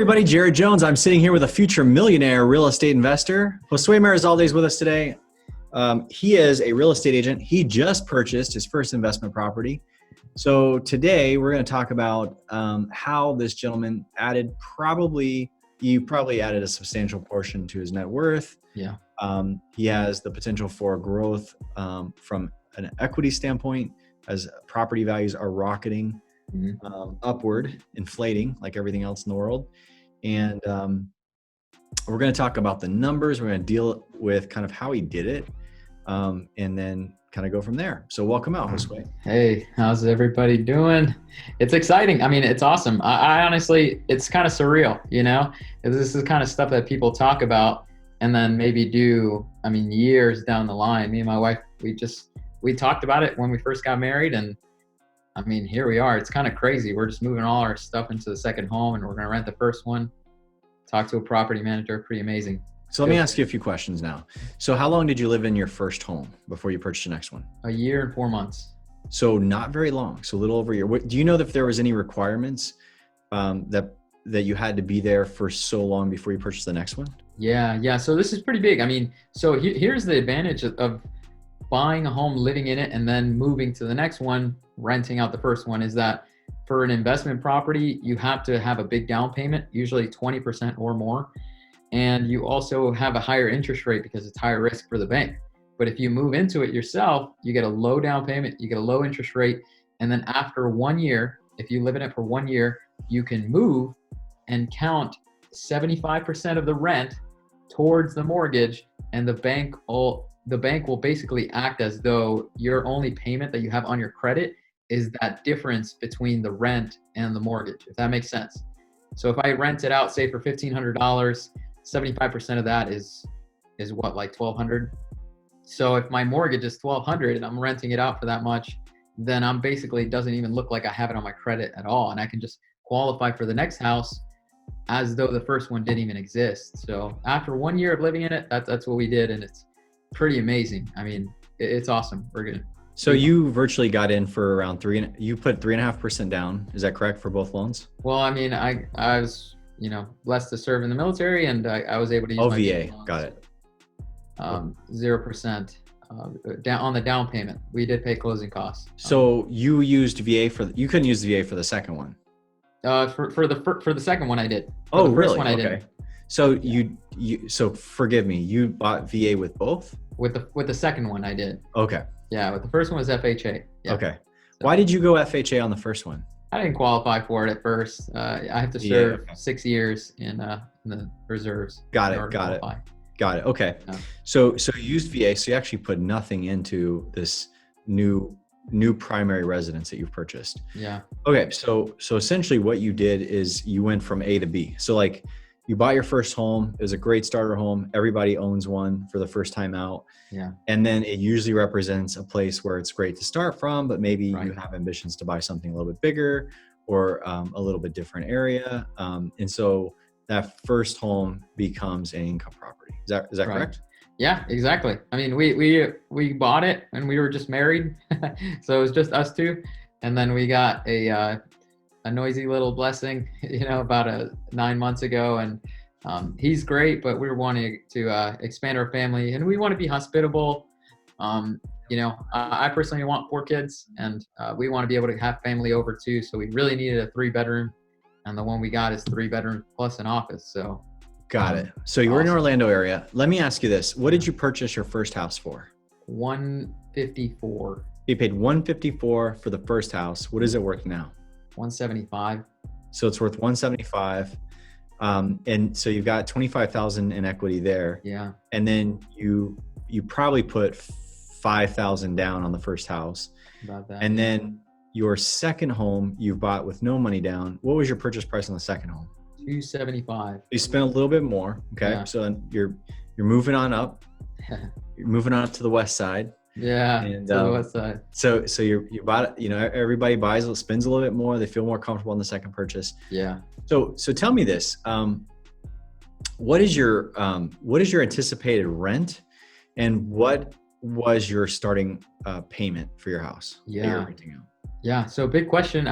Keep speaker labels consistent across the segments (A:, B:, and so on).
A: everybody, Jared Jones. I'm sitting here with a future millionaire real estate investor. Josue Merizalde is with us today. He is a real estate agent. He just purchased his first investment property. So today we're going to talk about how this gentleman added you probably added a substantial portion to his net worth.
B: Yeah.
A: He has the potential for growth from an equity standpoint as property values are rocketing. Upward, inflating like everything else in the world. And we're going to talk about the numbers. We're going to deal with kind of how he did it, and then kind of go from there. So welcome out, Josue.
B: Hey, how's everybody doing? It's exciting. I mean, it's awesome. I honestly, it's kind of surreal, you know? This is kind of stuff that people talk about and then maybe do, years down the line. Me and my wife, we talked about it when we first got married, and here we are. It's kind of crazy. We're just moving all our stuff into the second home, and we're going to rent the first one. Talk to a property manager. Pretty amazing.
A: So let me ask you a few questions now. So how long did you live in your first home before you purchased the next one?
B: A year and 4 months.
A: So not very long. So a little over a year. Do you know if there was any requirements that you had to be there for so long before you purchased the next one?
B: Yeah. So this is pretty big. So here's the advantage of buying a home, living in it, and then moving to the next one, renting out the first one, is that for an investment property, you have to have a big down payment, usually 20% or more. And you also have a higher interest rate because it's higher risk for the bank. But if you move into it yourself, you get a low down payment, you get a low interest rate. And then after 1 year, if you live in it for 1 year, you can move and count 75% of the rent towards the mortgage, and the bank will basically act as though your only payment that you have on your credit is that difference between the rent and the mortgage, if that makes sense. So if I rent it out, say for $1,500, 75% of that is what, like $1,200? So if my mortgage is $1,200 and I'm renting it out for that much, then I'm basically, it doesn't even look like I have it on my credit at all. And I can just qualify for the next house as though the first one didn't even exist. So after 1 year of living in it, that's what we did. And it's pretty amazing. It's awesome. We're good.
A: So you virtually got in for around you put 3.5% down. Is that correct for both loans?
B: Well, I was, blessed to serve in the military, and I was able to use
A: VA. Got it.
B: 0% down on the down payment. We did pay closing costs.
A: So you used VA you couldn't use VA for the second one.
B: For the second one I did.
A: Oh,
B: the first
A: really?
B: One I did.
A: So so forgive me, you bought VA with both?
B: With the second one I did.
A: Okay.
B: Yeah, with the first one was FHA. Yeah.
A: Okay. So, why did you go FHA on the first one?
B: I didn't qualify for it at first. I have to serve 6 years in the reserves.
A: Got it. Okay. Yeah. So you used VA. So you actually put nothing into this new primary residence that you've purchased.
B: Yeah.
A: Okay. So essentially what you did is you went from A to B. So like you bought your first home. It was a great starter home. Everybody owns one for the first time out.
B: Yeah.
A: And then it usually represents a place where it's great to start from, but maybe you have ambitions to buy something a little bit bigger or a little bit different area. And so that first home becomes an income property. Is that correct?
B: Yeah, exactly. We bought it and we were just married. So it was just us two. And then we got a noisy little blessing, about 9 months ago. And he's great, but we were wanting to expand our family, and we want to be hospitable. I personally want 4 kids, and we want to be able to have family over too. So we really needed a 3-bedroom, and the one we got is 3-bedroom plus an office. So
A: got it. So you were in the Orlando area. Let me ask you this. What did you purchase your first house for?
B: $154.
A: You paid $154 for the first house. What is it worth now?
B: $175.
A: So it's worth $175. And so you've got $25,000 in equity there.
B: Yeah.
A: And then you probably put $5,000 down on the first house.
B: About that.
A: And then your second home you bought with no money down. What was your purchase price on the second home?
B: $275.
A: You spent a little bit more. Okay. Yeah. So you're moving on up. You're moving on up to the west side.
B: Yeah.
A: And
B: to the west side.
A: So you bought it, everybody spends a little bit more. They feel more comfortable in the second purchase.
B: Yeah.
A: So tell me this, what is your anticipated rent, and what was your starting payment for your house?
B: Yeah.
A: That you're renting out?
B: Yeah. So big question.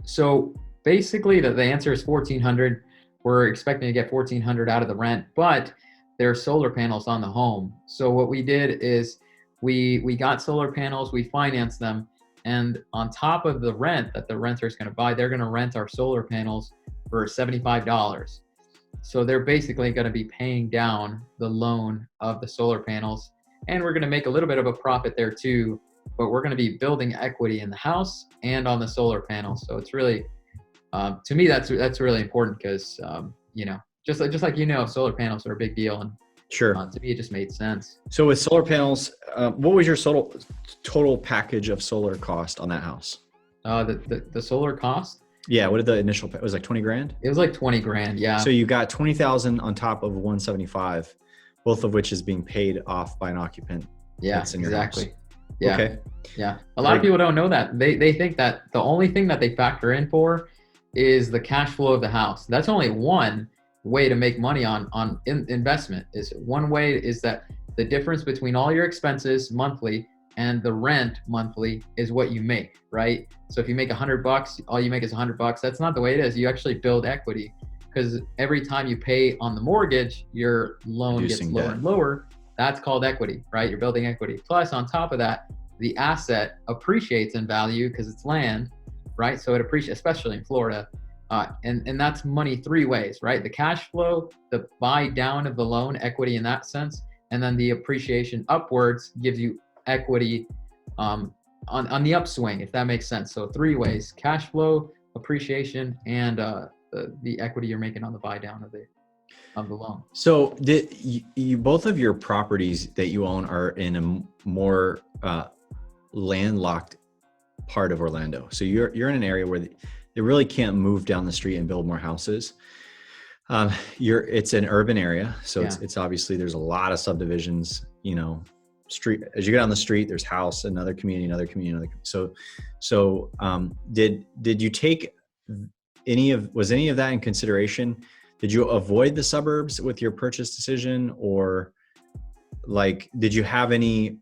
B: So basically the answer is $1,400. we're expecting to get $1,400 out of the rent, but there are solar panels on the home. So what we did is we got solar panels, we financed them, and on top of the rent that the renter is going to buy, they're going to rent our solar panels for $75. So they're basically going to be paying down the loan of the solar panels, and we're going to make a little bit of a profit there too, but we're going to be building equity in the house and on the solar panels. So it's really, to me, that's really important because, just like, solar panels are a big deal. And
A: Sure.
B: To me, it just made sense.
A: So with solar panels, what was your total package of solar cost on that house?
B: The solar cost?
A: Yeah. What did the initial, it was like 20 grand?
B: It was like 20 grand. Yeah.
A: So you got 20,000 on top of 175, both of which is being paid off by an occupant.
B: Yeah,
A: that's in your
B: exactly.
A: house.
B: Yeah.
A: Okay.
B: Yeah. A lot of people don't know that. They think that the only thing that they factor in for is the cash flow of the house. That's only one way to make money on investment. Is one way is that the difference between all your expenses monthly and the rent monthly is what you make, right? So if you make $100, all you make is $100. That's not the way it is. You actually build equity because every time you pay on the mortgage, your loan
A: Reducing
B: gets lower
A: debt.
B: and lower. That's called equity, right? You're building equity. Plus, on top of that, the asset appreciates in value because it's land, right? So it appreciates, especially in Florida. And that's money three ways, right? The cash flow, the buy down of the loan, equity in that sense, and then the appreciation upwards gives you equity on the upswing, if that makes sense. So three ways: cash flow, appreciation, and the equity you're making on the buy down of the loan.
A: So did you both of your properties that you own are in a more landlocked part of Orlando. So you're in an area where they really can't move down the street and build more houses. It's an urban area, so
B: Yeah.
A: it's obviously there's a lot of subdivisions. Street as you get on the street, there's house, another community, another community, another. So did you take was any of that in consideration? Did you avoid the suburbs with your purchase decision, or did you have any,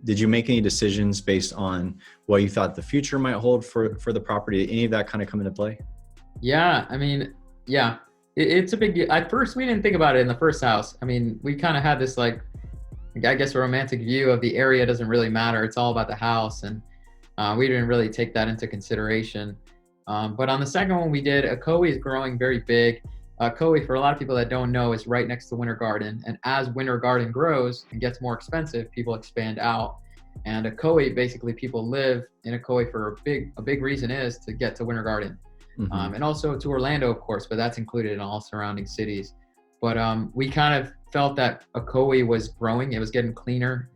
A: did you make any decisions based on what you thought the future might hold for the property? Did any of that kind of come into play?
B: Yeah. I mean, yeah, it's a big deal. At first, we didn't think about it in the first house. I mean, we kind of had this, I guess, a romantic view of the area doesn't really matter. It's all about the house. And we didn't really take that into consideration. But on the second one we did, 𝐿𝐴 is growing very big. 𝐿𝐴, for a lot of people that don't know, is right next to Winter Garden. And as Winter Garden grows and gets more expensive, people expand out. And 𝐿𝐴, basically people live in 𝐿𝐴 for a big reason is to get to Winter Garden.
A: Mm-hmm.
B: And also to Orlando, of course, but that's included in all surrounding cities. But we kind of felt that 𝐿𝐴 was growing. It was getting cleaner.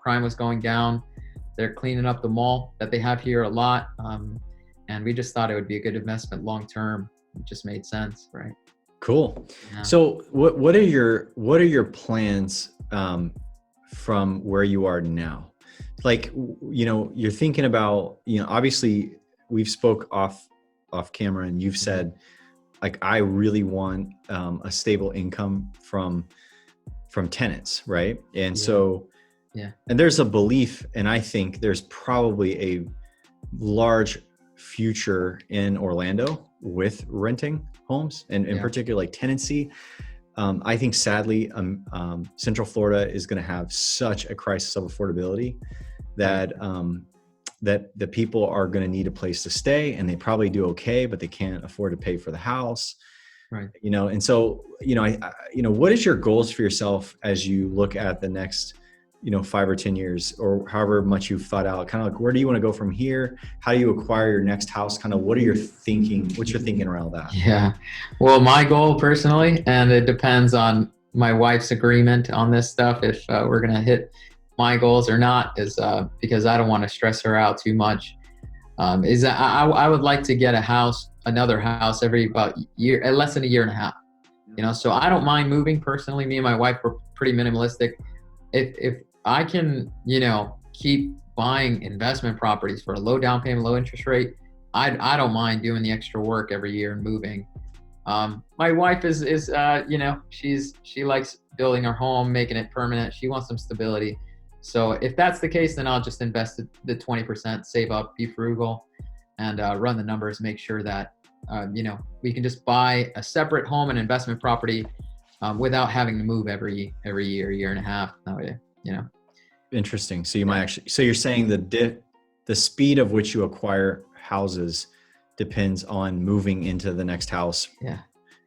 B: Crime was going down. They're cleaning up the mall that they have here a lot. And we just thought it would be a good investment long term. It just made sense, right?
A: Cool.
B: Yeah.
A: So what are your plans from where you are now? You're thinking about, obviously we've spoke off camera and you've said, I really want a stable income from tenants, right? And so, and there's a belief, and I think there's probably a large future in Orlando with renting homes, and in particular, tenancy. I think sadly, Central Florida is going to have such a crisis of affordability that that the people are going to need a place to stay, and they probably do okay, but they can't afford to pay for the house.
B: Right.
A: And so, what is your goals for yourself as you look at the next, 5 or 10 years, or however much you've thought out, kind of where do you want to go from here? How do you acquire your next house? Kind of what's your thinking around that?
B: Yeah. Well, my goal personally, and it depends on my wife's agreement on this stuff, if we're going to hit my goals or not, is because I don't want to stress her out too much, is that I would like to get another house every about less than a year and a half, so I don't mind moving personally. Me and my wife were pretty minimalistic. If I can, keep buying investment properties for a low down payment, low interest rate, I don't mind doing the extra work every year and moving. My wife is she likes building her home, making it permanent. She wants some stability. So if that's the case, then I'll just invest the 20%, save up, be frugal, and run the numbers, make sure that we can just buy a separate home and investment property without having to move every year and a half. That way,
A: Interesting. So you might actually, so you're saying the speed of which you acquire houses depends on moving into the next house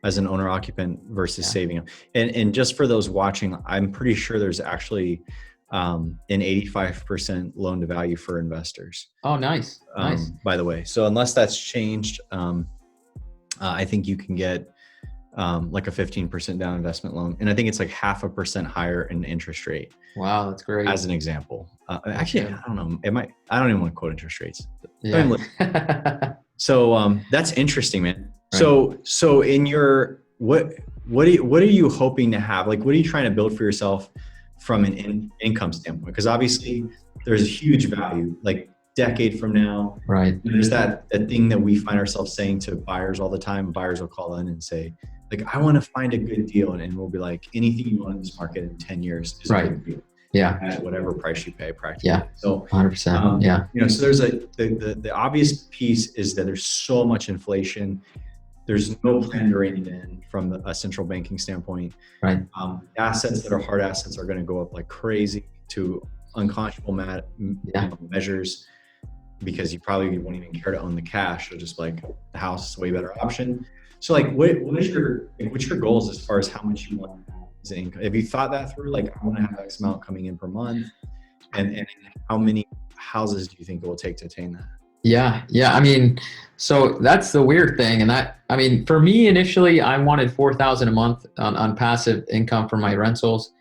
A: as an owner occupant versus saving them. And just for those watching, I'm pretty sure there's actually an 85% loan to value for investors.
B: Oh, nice. Nice.
A: By the way. So unless that's changed, I think you can get like a 15% down investment loan. And I think it's like 0.5% higher in interest rate.
B: Wow, that's great.
A: As an example. Actually, I don't know. I don't even want to quote interest rates.
B: Yeah.
A: So that's interesting, man. Right. So in your, what are you hoping to have? Like, what are you trying to build for yourself from an income standpoint? Because obviously there's a huge value, like decade from now.
B: Right.
A: There's that thing that we find ourselves saying to buyers all the time. Buyers will call in and say, like, I want to find a good deal. And we'll be like, anything you want in this market in 10 years is a good deal.
B: Yeah.
A: At whatever price you pay, practically.
B: Yeah.
A: So
B: 100%.
A: So there's the obvious piece is that there's so much inflation. There's no plan to rein it in from a central banking standpoint.
B: Right.
A: Assets that are hard assets are going to go up like crazy to unconscionable measures, because you probably won't even care to own the cash. So just like the house is a way better option. So like, what's your goals as far as how much you want to have as an income? Have you thought that through? Like, I want to have X amount coming in per month, and how many houses do you think it will take to attain that?
B: Yeah. I mean, so that's the weird thing. And for me, initially, I wanted $4,000 a month on passive income from my rentals.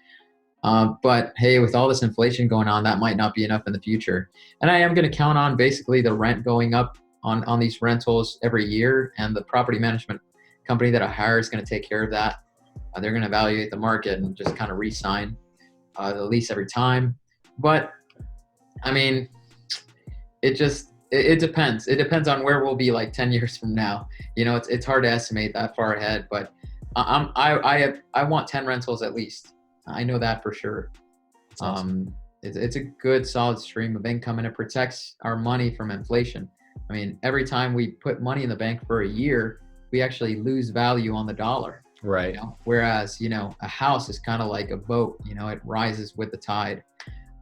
B: But hey, with all this inflation going on, that might not be enough in the future. And I am going to count on basically the rent going up on these rentals every year. And the property management company that I hire is going to take care of that. They're going to evaluate the market and just kind of re-sign the lease every time. But I mean, it depends. It depends on where we'll be like 10 years from now. It's hard to estimate that far ahead, but I want 10 rentals at least. I know that for sure. Awesome. It's a good solid stream of income, and it protects our money from inflation. I mean, every time we put money in the bank for a year, we actually lose value on the dollar.
A: Right.
B: Whereas, a house is kind of like a boat, it rises with the tide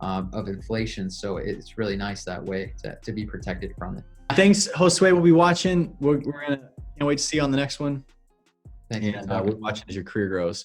B: of inflation. So it's really nice that way to be protected from it.
A: Thanks, Josue. We'll be watching. We're going to, can't wait to see you on the next one.
B: Thank you.
A: And we're watching as your career grows.